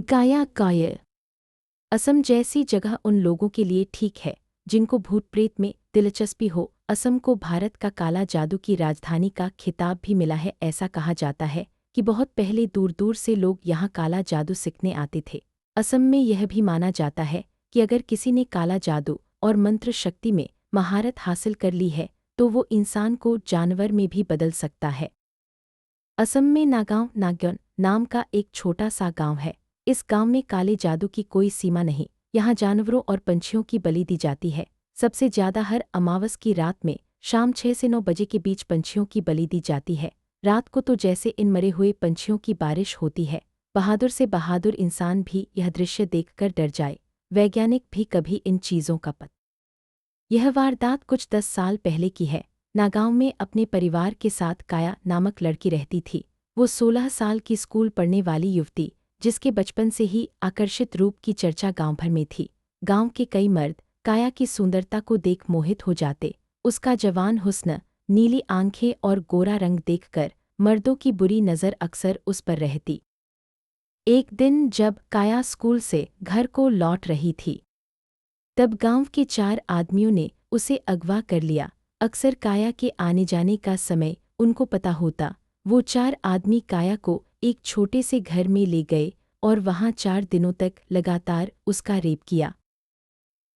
गाया गाये। असम जैसी जगह उन लोगों के लिए ठीक है जिनको भूत प्रेत में दिलचस्पी हो। असम को भारत का काला जादू की राजधानी का खिताब भी मिला है। ऐसा कहा जाता है कि बहुत पहले दूर दूर से लोग यहाँ काला जादू सीखने आते थे। असम में यह भी माना जाता है कि अगर किसी ने काला जादू और मंत्र शक्ति में महारत हासिल कर ली है तो वो इंसान को जानवर में भी बदल सकता है। असम में नागांव नाग्योन नाम का एक छोटा सा गांव है। इस गांव में काले जादू की कोई सीमा नहीं। यहाँ जानवरों और पंछियों की बलि दी जाती है। सबसे ज्यादा हर अमावस की रात में शाम 6 से 9 बजे के बीच पंछियों की बलि दी जाती है। रात को तो जैसे इन मरे हुए पंछियों की बारिश होती है। बहादुर से बहादुर इंसान भी यह दृश्य देखकर डर जाए। वैज्ञानिक भी कभी इन चीजों का पता। यह वारदात कुछ 10 साल पहले की है। नागांव में अपने परिवार के साथ काया नामक लड़की रहती थी। वो 16 साल की स्कूल पढ़ने वाली युवती जिसके बचपन से ही आकर्षित रूप की चर्चा गांव भर में थी। गांव के कई मर्द काया की सुंदरता को देख मोहित हो जाते। उसका जवान हुस्न, नीली आंखें और गोरा रंग देखकर मर्दों की बुरी नज़र अक्सर उस पर रहती। एक दिन जब काया स्कूल से घर को लौट रही थी तब गांव के 4 आदमियों ने उसे अगवा कर लिया। अक्सर काया के आने जाने का समय उनको पता होता। वो 4 आदमी काया को एक छोटे से घर में ले गए और वहां 4 दिनों तक लगातार उसका रेप किया।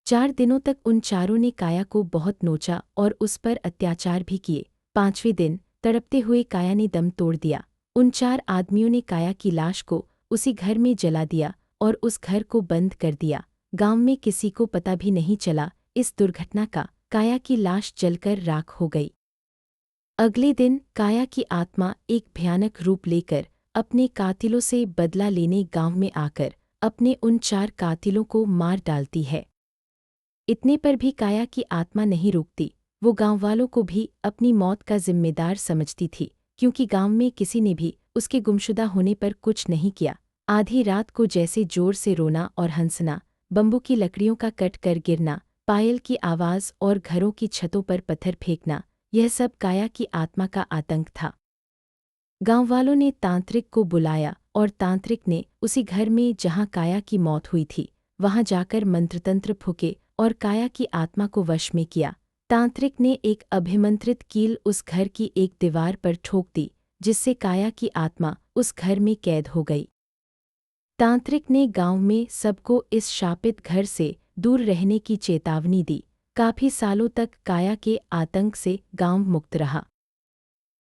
4 दिनों तक उन चारों ने काया को बहुत नोचा और उस पर अत्याचार भी किए। 5वें दिन तड़पते हुए काया ने दम तोड़ दिया। उन 4 आदमियों ने काया की लाश को उसी घर में जला दिया और उस घर को बंद कर दिया। गांव में किसी को पता भी नहीं चला इस दुर्घटना का। काया की लाश जलकर राख हो गई। अगले दिन काया की आत्मा एक भयानक रूप लेकर अपने कातिलों से बदला लेने गांव में आकर अपने उन 4 कातिलों को मार डालती है। इतने पर भी काया की आत्मा नहीं रुकती। वो गांववालों को भी अपनी मौत का जिम्मेदार समझती थी क्योंकि गांव में किसी ने भी उसके गुमशुदा होने पर कुछ नहीं किया। आधी रात को जैसे जोर से रोना और हंसना, बम्बू की लकड़ियों का कट कर गिरना, पायल की आवाज़ और घरों की छतों पर पत्थर फेंकना, यह सब काया की आत्मा का आतंक था। गांववालों ने तांत्रिक को बुलाया और तांत्रिक ने उसी घर में जहां काया की मौत हुई थी वहां जाकर मंत्रतंत्र फूके और काया की आत्मा को वश में किया। तांत्रिक ने एक अभिमंत्रित कील उस घर की एक दीवार पर ठोक दी जिससे काया की आत्मा उस घर में कैद हो गई। तांत्रिक ने गांव में सबको इस शापित घर से दूर रहने की चेतावनी दी। काफी सालों तक काया के आतंक से गांव मुक्त रहा।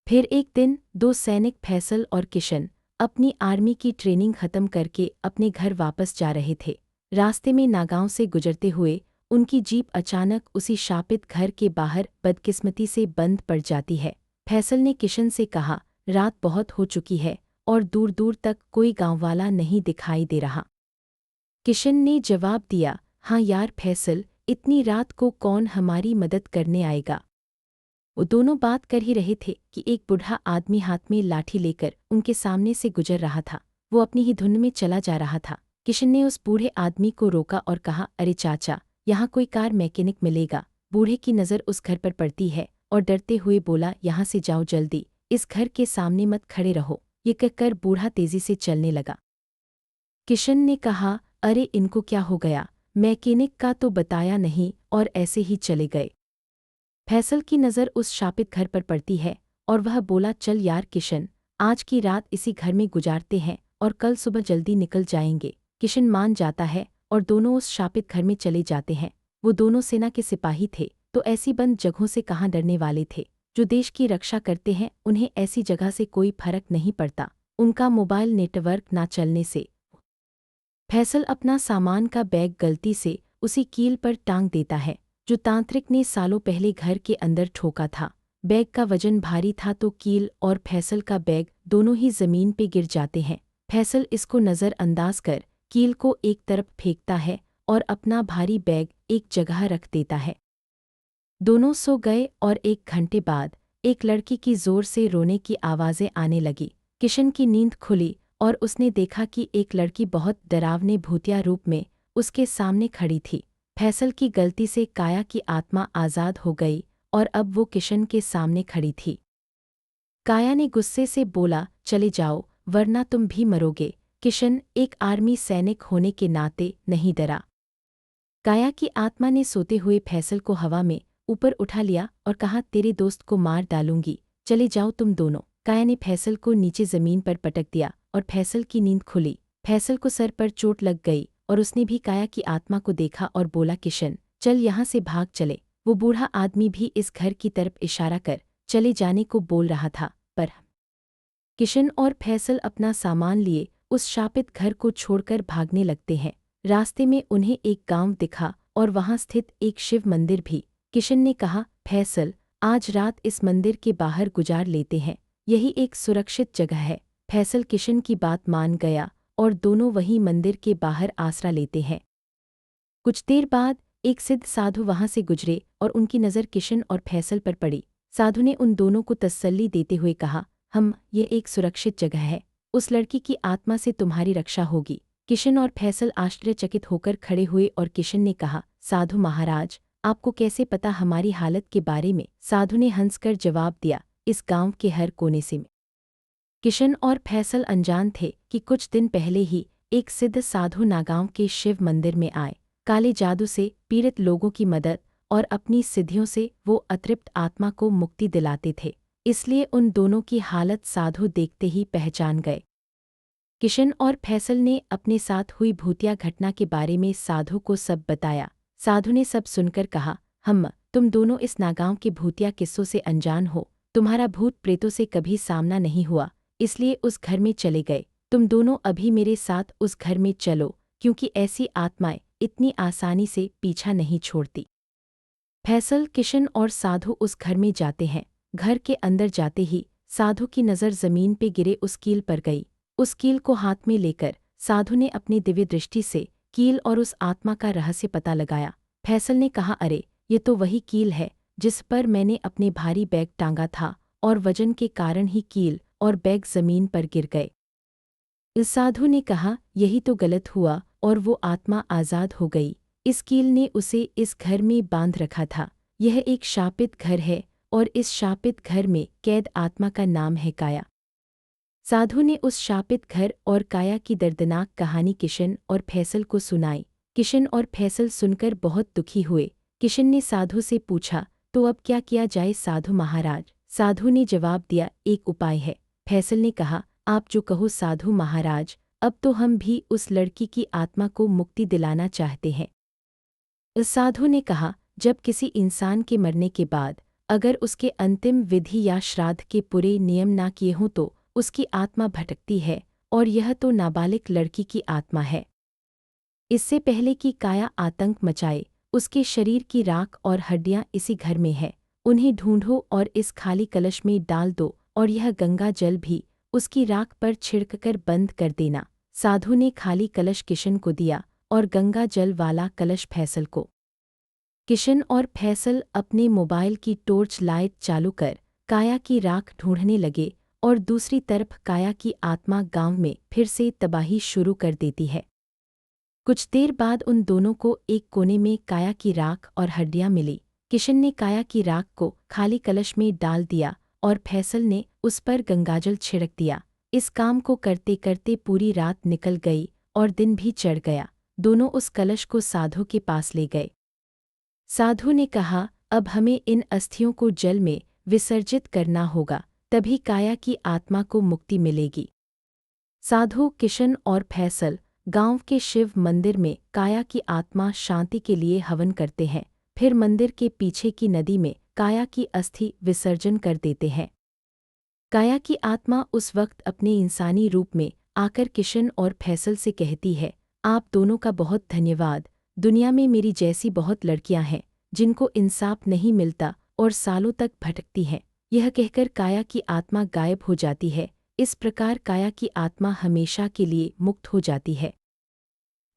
फिर एक दिन 2 सैनिक फैसल और किशन अपनी आर्मी की ट्रेनिंग खत्म करके अपने घर वापस जा रहे थे। रास्ते में नागांव से गुजरते हुए उनकी जीप अचानक उसी शापित घर के बाहर बदकिस्मती से बंद पड़ जाती है। फैसल ने किशन से कहा, रात बहुत हो चुकी है और दूर दूर तक कोई गांववाला नहीं दिखाई दे रहा। किशन ने जवाब दिया, हाँ यार फैसल, इतनी रात को कौन हमारी मदद करने आएगा। वो दोनों बात कर ही रहे थे कि एक बूढ़ा आदमी हाथ में लाठी लेकर उनके सामने से गुजर रहा था। वो अपनी ही धुन में चला जा रहा था। किशन ने उस बूढ़े आदमी को रोका और कहा, अरे चाचा, यहाँ कोई कार मैकेनिक मिलेगा। बूढ़े की नज़र उस घर पर पड़ती है और डरते हुए बोला, यहाँ से जाओ जल्दी, इस घर के सामने मत खड़े रहो। ये कहकर बूढ़ा तेजी से चलने लगा। किशन ने कहा, अरे इनको क्या हो गया, मैकेनिक का तो बताया नहीं, और ऐसे ही चले गए। फैसल की नज़र उस शापित घर पर पड़ती है और वह बोला, चल यार किशन, आज की रात इसी घर में गुजारते हैं और कल सुबह जल्दी निकल जाएंगे। किशन मान जाता है और दोनों उस शापित घर में चले जाते हैं। वो दोनों सेना के सिपाही थे तो ऐसी बंद जगहों से कहाँ डरने वाले थे। जो देश की रक्षा करते हैं उन्हें ऐसी जगह से कोई फर्क नहीं पड़ता। उनका मोबाइल नेटवर्क ना चलने से फैसल अपना सामान का बैग गलती से उसी कील पर टांग देता है जो तांत्रिक ने सालों पहले घर के अंदर ठोका था। बैग का वजन भारी था तो कील और फैसल का बैग दोनों ही जमीन पे गिर जाते हैं। फैसल इसको नज़रअंदाज कर कील को एक तरफ फेंकता है और अपना भारी बैग एक जगह रख देता है। दोनों सो गए और 1 घंटे बाद एक लड़की की जोर से रोने की आवाज़ें आने लगी। किशन की नींद खुली और उसने देखा कि एक लड़की बहुत डरावने भूतिया रूप में उसके सामने खड़ी थी। फैसल की गलती से काया की आत्मा आज़ाद हो गई और अब वो किशन के सामने खड़ी थी। काया ने गुस्से से बोला, चले जाओ वरना तुम भी मरोगे। किशन एक आर्मी सैनिक होने के नाते नहीं डरा। काया की आत्मा ने सोते हुए फैसल को हवा में ऊपर उठा लिया और कहा, तेरे दोस्त को मार डालूंगी, चले जाओ तुम दोनों। काया ने फैसल को नीचे जमीन पर पटक दिया और फैसल की नींद खुली। फैसल को सर पर चोट लग गई और उसने भी काया की आत्मा को देखा और बोला, किशन चल यहाँ से भाग चले। वो बूढ़ा आदमी भी इस घर की तरफ इशारा कर चले जाने को बोल रहा था, पर किशन और फैसल अपना सामान लिए उस शापित घर को छोड़कर भागने लगते हैं। रास्ते में उन्हें एक गांव दिखा और वहां स्थित एक शिव मंदिर भी। किशन ने कहा, फैसल आज रात इस मंदिर के बाहर गुजार लेते हैं, यही एक सुरक्षित जगह है। फैसल किशन की बात मान गया और दोनों वहीं मंदिर के बाहर आसरा लेते हैं। कुछ देर बाद एक सिद्ध साधु वहां से गुजरे और उनकी नज़र किशन और फैसल पर पड़ी। साधु ने उन दोनों को तसल्ली देते हुए कहा, ये एक सुरक्षित जगह है, उस लड़की की आत्मा से तुम्हारी रक्षा होगी। किशन और फैसल आश्चर्यचकित होकर खड़े हुए और किशन ने कहा, साधु महाराज, आपको कैसे पता हमारी हालत के बारे में? साधु ने हंसकर जवाब दिया, इस गांव के हर कोने से। किशन और फैसल अनजान थे कि कुछ दिन पहले ही एक सिद्ध साधु नागांव के शिव मंदिर में आए। काले जादू से पीड़ित लोगों की मदद और अपनी सिद्धियों से वो अतृप्त आत्मा को मुक्ति दिलाते थे, इसलिए उन दोनों की हालत साधु देखते ही पहचान गए। किशन और फैसल ने अपने साथ हुई भूतिया घटना के बारे में साधु को सब बताया। साधु ने सब सुनकर कहा, तुम दोनों इस नागांव के भूतिया किस्सों से अनजान हो, तुम्हारा भूत प्रेतों से कभी सामना नहीं हुआ, इसलिए उस घर में चले गए। तुम दोनों अभी मेरे साथ उस घर में चलो, क्योंकि ऐसी आत्माएं इतनी आसानी से पीछा नहीं छोड़ती। फैसल, किशन और साधु उस घर में जाते हैं। घर के अंदर जाते ही साधु की नज़र जमीन पे गिरे उस कील पर गई। उस कील को हाथ में लेकर साधु ने अपनी दिव्य दृष्टि से कील और उस आत्मा का रहस्य पता लगाया। फैसल ने कहा, अरे ये तो वही कील है जिस पर मैंने अपने भारी बैग टांगा था और वजन के कारण ही कील और बैग जमीन पर गिर गए। इस साधु ने कहा, यही तो गलत हुआ और वो आत्मा आज़ाद हो गई। इस कील ने उसे इस घर में बांध रखा था। यह एक शापित घर है और इस शापित घर में कैद आत्मा का नाम है काया। साधु ने उस शापित घर और काया की दर्दनाक कहानी किशन और फैसल को सुनाई। किशन और फैसल सुनकर बहुत दुखी हुए। किशन ने साधु से पूछा, तो अब क्या किया जाए साधु महाराज? साधु ने जवाब दिया, एक उपाय है। फैसल ने कहा, आप जो कहो साधु महाराज, अब तो हम भी उस लड़की की आत्मा को मुक्ति दिलाना चाहते हैं। इस साधु ने कहा, जब किसी इंसान के मरने के बाद अगर उसके अंतिम विधि या श्राद्ध के पूरे नियम ना किए हों तो उसकी आत्मा भटकती है, और यह तो नाबालिग लड़की की आत्मा है। इससे पहले कि काया आतंक मचाए, उसके शरीर की राख और हड्डियां इसी घर में है। उन्हें ढूंढो और इस खाली कलश में डाल दो और यह गंगा जल भी उसकी राख पर छिड़ककर बंद कर देना। साधु ने खाली कलश किशन को दिया और गंगा जल वाला कलश फैसल को। किशन और फैसल अपने मोबाइल की टॉर्च लाइट चालू कर काया की राख ढूंढने लगे और दूसरी तरफ काया की आत्मा गांव में फिर से तबाही शुरू कर देती है। कुछ देर बाद उन दोनों को एक कोने में काया की राख और हड्डियां मिली। किशन ने काया की राख को खाली कलश में डाल दिया और फैसल ने उस पर गंगाजल छिड़क दिया। इस काम को करते करते पूरी रात निकल गई और दिन भी चढ़ गया। दोनों उस कलश को साधु के पास ले गए। साधु ने कहा, अब हमें इन अस्थियों को जल में विसर्जित करना होगा, तभी काया की आत्मा को मुक्ति मिलेगी। साधु, किशन और फैसल गांव के शिव मंदिर में काया की आत्मा शांति के लिए हवन करते हैं, फिर मंदिर के पीछे की नदी में काया की अस्थि विसर्जन कर देते हैं। काया की आत्मा उस वक्त अपने इंसानी रूप में आकर किशन और फैसल से कहती है, आप दोनों का बहुत धन्यवाद। दुनिया में मेरी जैसी बहुत लड़कियां हैं जिनको इंसाफ नहीं मिलता और सालों तक भटकती हैं। यह कहकर काया की आत्मा गायब हो जाती है। इस प्रकार काया की आत्मा हमेशा के लिए मुक्त हो जाती है।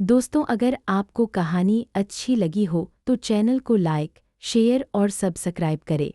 दोस्तों, अगर आपको कहानी अच्छी लगी हो तो चैनल को लाइक, शेयर और सब्सक्राइब करें।